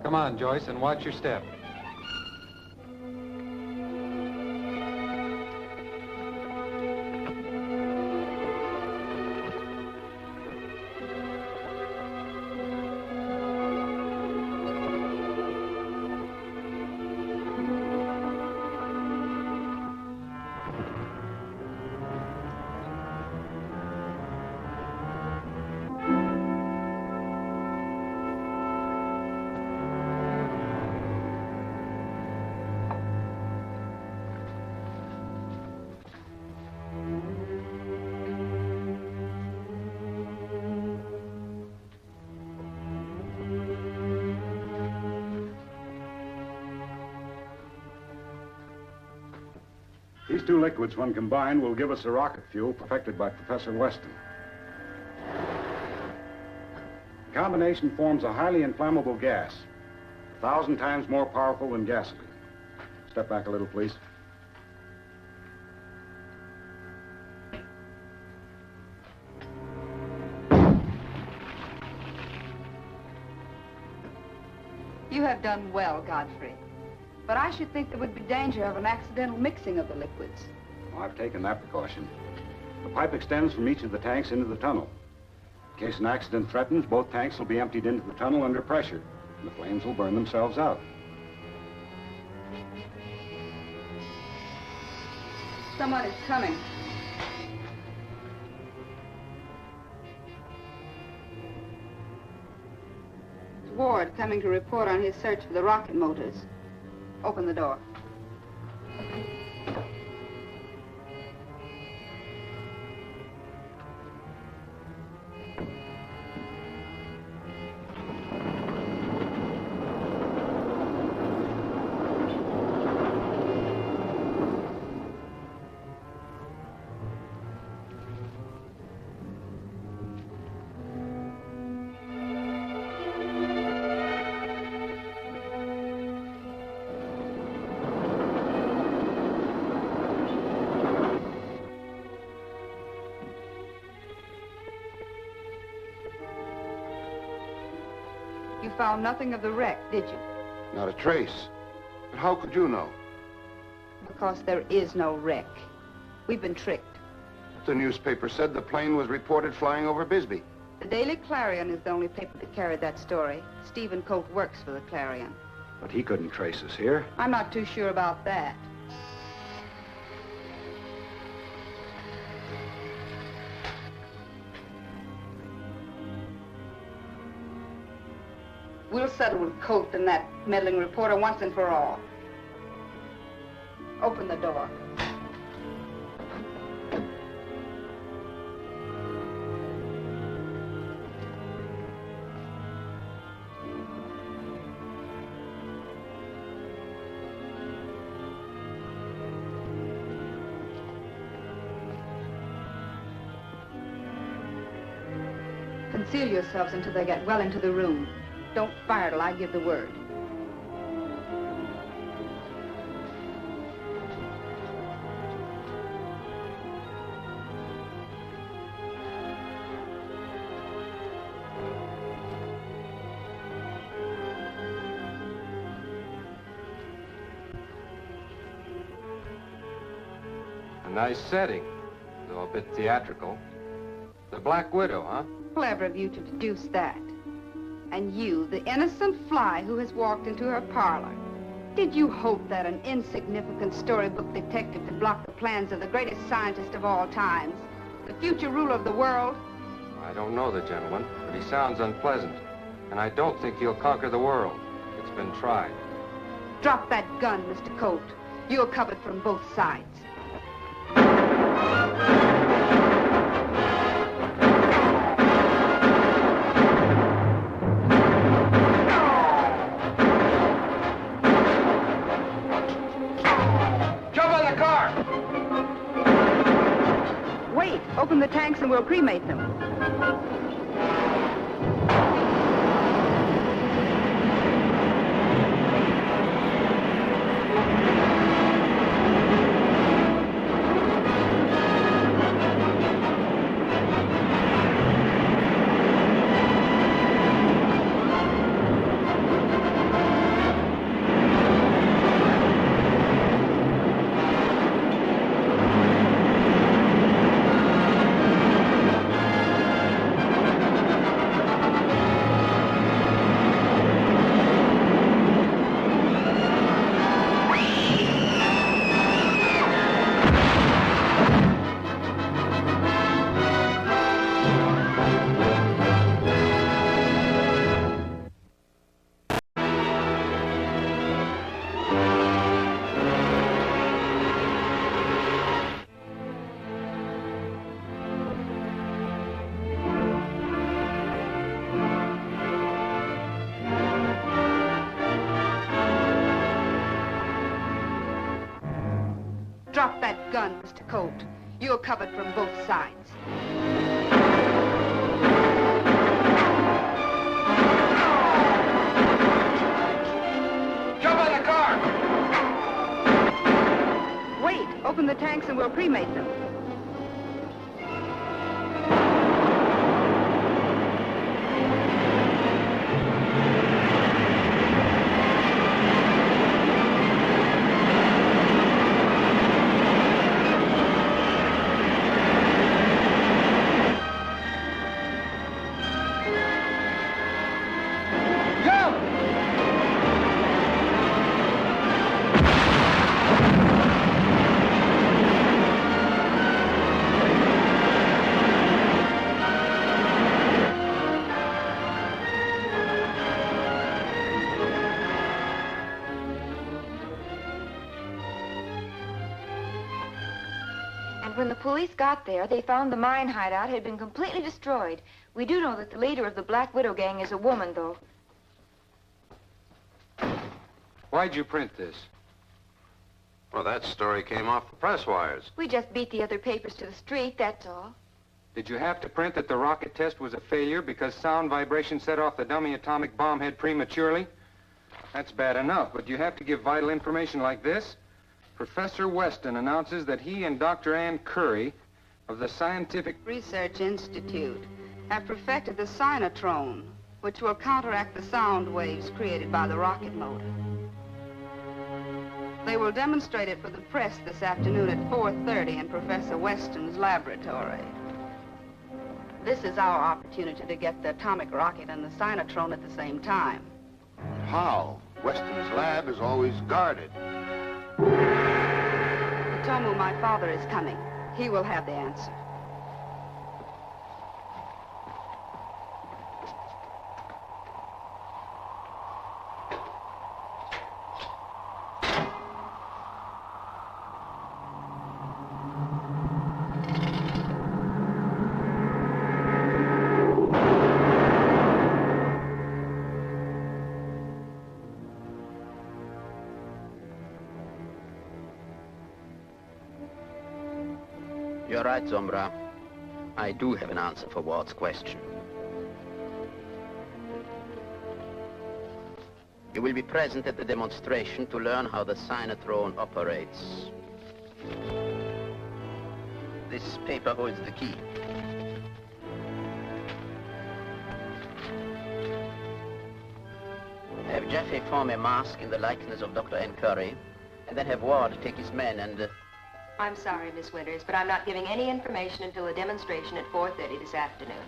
Come on, Joyce, and watch your step. These two liquids, when combined, will give us a rocket fuel perfected by Professor Weston. The combination forms a highly inflammable gas, 1,000 times more powerful than gasoline. Step back a little, please. You have done well, Godfrey. But I should think there would be danger of an accidental mixing of the liquids. Well, I've taken that precaution. The pipe extends from each of the tanks into the tunnel. In case an accident threatens, both tanks will be emptied into the tunnel under pressure, and the flames will burn themselves out. Someone is coming. It's Ward coming to report on his search for the rocket motors. Open the door. found nothing of the wreck, did you? Not a trace. But how could you know? Because there is no wreck. We've been tricked. The newspaper said the plane was reported flying over Bisbee. The Daily Clarion is the only paper that carried that story. Stephen Colt works for the Clarion. But he couldn't trace us here. I'm not too sure about that. We'll settle with Colt and that meddling reporter once and for all. Open the door. Conceal yourselves until they get well into the room. Don't fire till I give the word. A nice setting, though a bit theatrical. The Black Widow, huh? Clever of you to deduce that. And you, the innocent fly who has walked into her parlor. Did you hope that an insignificant storybook detective could block the plans of the greatest scientist of all times, the future ruler of the world? I don't know the gentleman, but he sounds unpleasant. And I don't think he'll conquer the world. It's been tried. Drop that gun, Mr. Colt. You're covered from both sides. Open the tanks and we'll cremate them. Drop that gun, Mr. Colt. You're covered from both sides. Jump on the car! Wait, open the tanks and we'll cremate them. When the police got there, they found the mine hideout had been completely destroyed. We do know that the leader of the Black Widow gang is a woman, though. Why'd you print this? Well, that story came off the press wires. We just beat the other papers to the street, that's all. Did you have to print that the rocket test was a failure because sound vibration set off the dummy atomic bomb head prematurely? That's bad enough, but you have to give vital information like this? Professor Weston announces that he and Dr. Ann Curry of the Scientific Research Institute have perfected the cyanotrone, which will counteract the sound waves created by the rocket motor. They will demonstrate it for the press this afternoon at 4:30 in Professor Weston's laboratory. This is our opportunity to get the atomic rocket and the sinotron at the same time. How? Weston's lab is always guarded. Tomu, my father, is coming. He will have the answer. You're right, Zombra. I do have an answer for Ward's question. You will be present at the demonstration to learn how the sinotron operates. This paper holds the key. Have Jeffy form a mask in the likeness of Dr. N. Curry, and then have Ward take his men and... I'm sorry, Miss Winters, but I'm not giving any information until the demonstration at 4:30 this afternoon.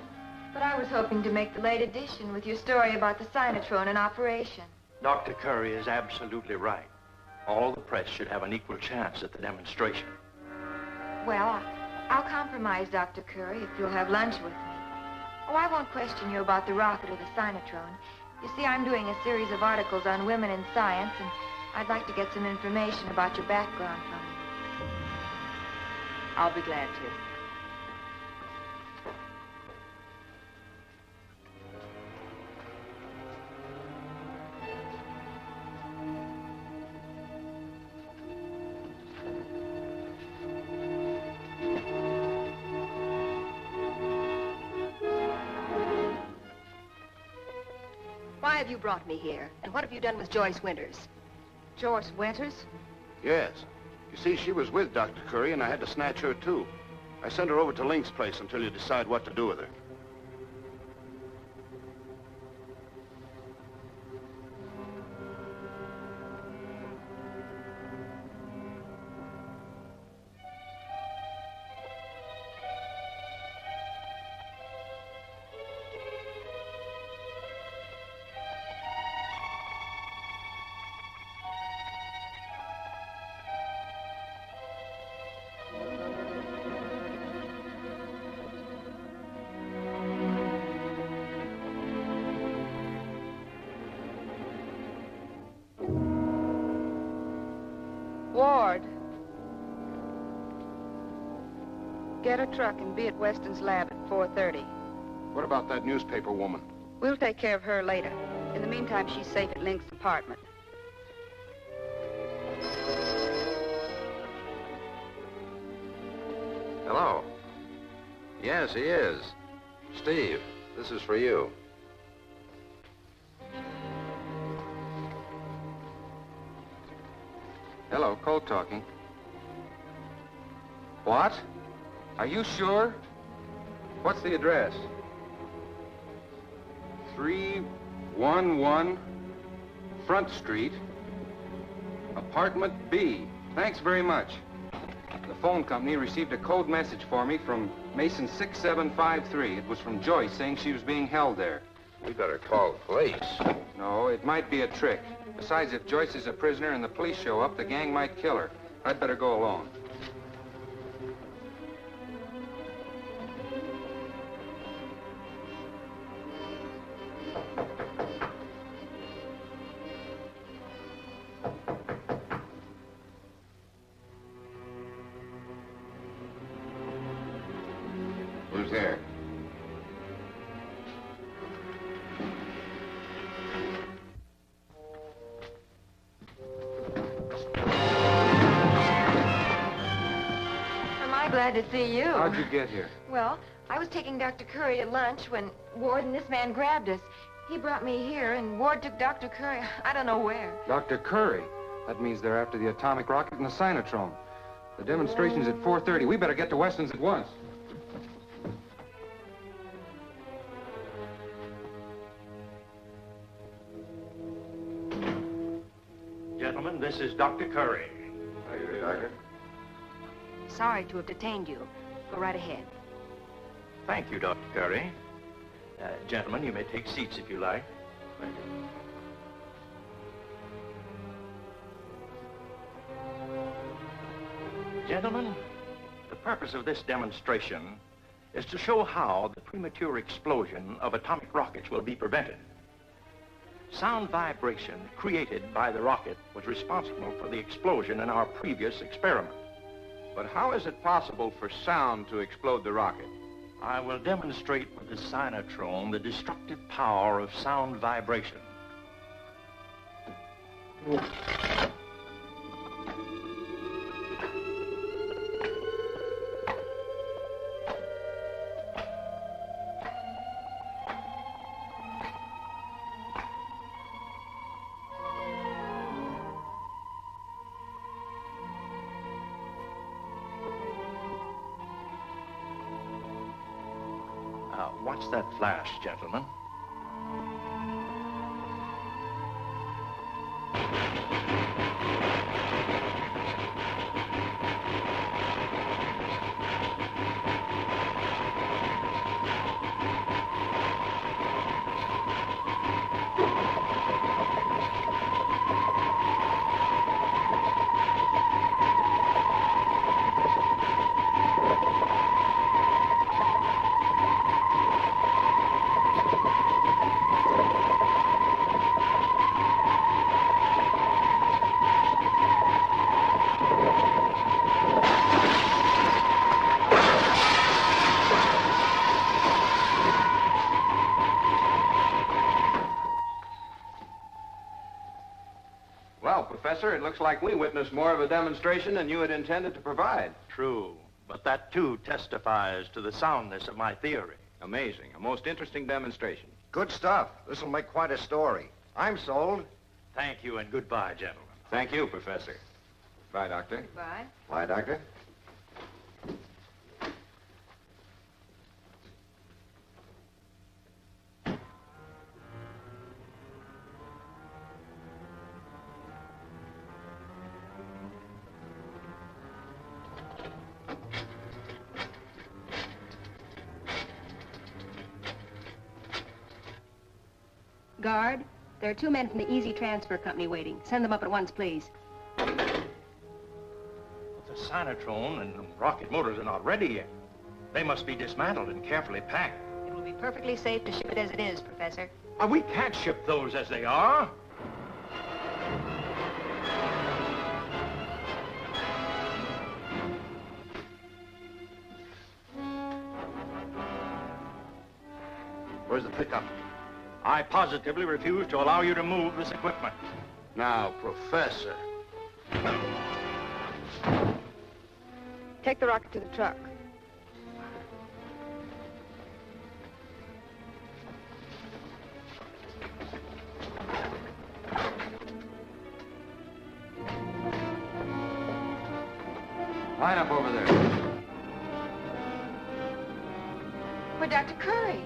But I was hoping to make the late addition with your story about the sinotron in operation. Dr. Curry is absolutely right. All the press should have an equal chance at the demonstration. Well, I'll compromise, Dr. Curry, if you'll have lunch with me. Oh, I won't question you about the rocket or the sinotron. You see, I'm doing a series of articles on women in science, and I'd like to get some information about your background from you. I'll be glad to. Why have you brought me here? And what have you done with Joyce Winters? Joyce Winters? Yes. You see, she was with Dr. Curry, and I had to snatch her, too. I sent her over to Link's place until you decide what to do with her. Ward. Get a truck and be at Weston's lab at 4:30. What about that newspaper woman? We'll take care of her later. In the meantime, she's safe at Link's apartment. Hello. Yes, he is. Steve, this is for you. Hello, Colt talking. What? Are you sure? What's the address? 311 Front Street, apartment B. Thanks very much. The phone company received a code message for me from Mason 6753. It was from Joyce saying she was being held there. We better call the police. No, it might be a trick. Besides, if Joyce is a prisoner and the police show up, the gang might kill her. I'd better go alone. Who's there? Glad to see you. How'd you get here? Well, I was taking Dr. Curry to lunch when Ward and this man grabbed us. He brought me here, and Ward took Dr. Curry, I don't know where. Dr. Curry? That means they're after the atomic rocket and the sinotron. The demonstration's at 4:30. We better get to Weston's at once. gentlemen. This is Dr. Curry. How you doing, Doctor? Sorry to have detained you. Go right ahead. Thank you, Dr. Curry. Gentlemen, you may take seats if you like. Thank you. Gentlemen, the purpose of this demonstration is to show how the premature explosion of atomic rockets will be prevented. Sound vibration created by the rocket was responsible for the explosion in our previous experiment. But how is it possible for sound to explode the rocket? I will demonstrate with the sinatrone the destructive power of sound vibration. Watch that flash, gentlemen. Well, Professor, it looks like we witnessed more of a demonstration than you had intended to provide. True, but that too testifies to the soundness of my theory. Amazing. A most interesting demonstration. Good stuff. This'll make quite a story. I'm sold. Thank you and goodbye, gentlemen. Thank you, Professor. Bye, Doctor. Goodbye. Why, Doctor? Guard, there are 2 men from the Easy Transfer Company waiting. Send them up at once, please. But the sinatrone and rocket motors are not ready yet. They must be dismantled and carefully packed. It will be perfectly safe to ship it as it is, Professor. We can't ship those as they are. Where's the pickup? I positively refuse to allow you to move this equipment. Now, Professor. Take the rocket to the truck. Line up over there. Why, Dr. Curry.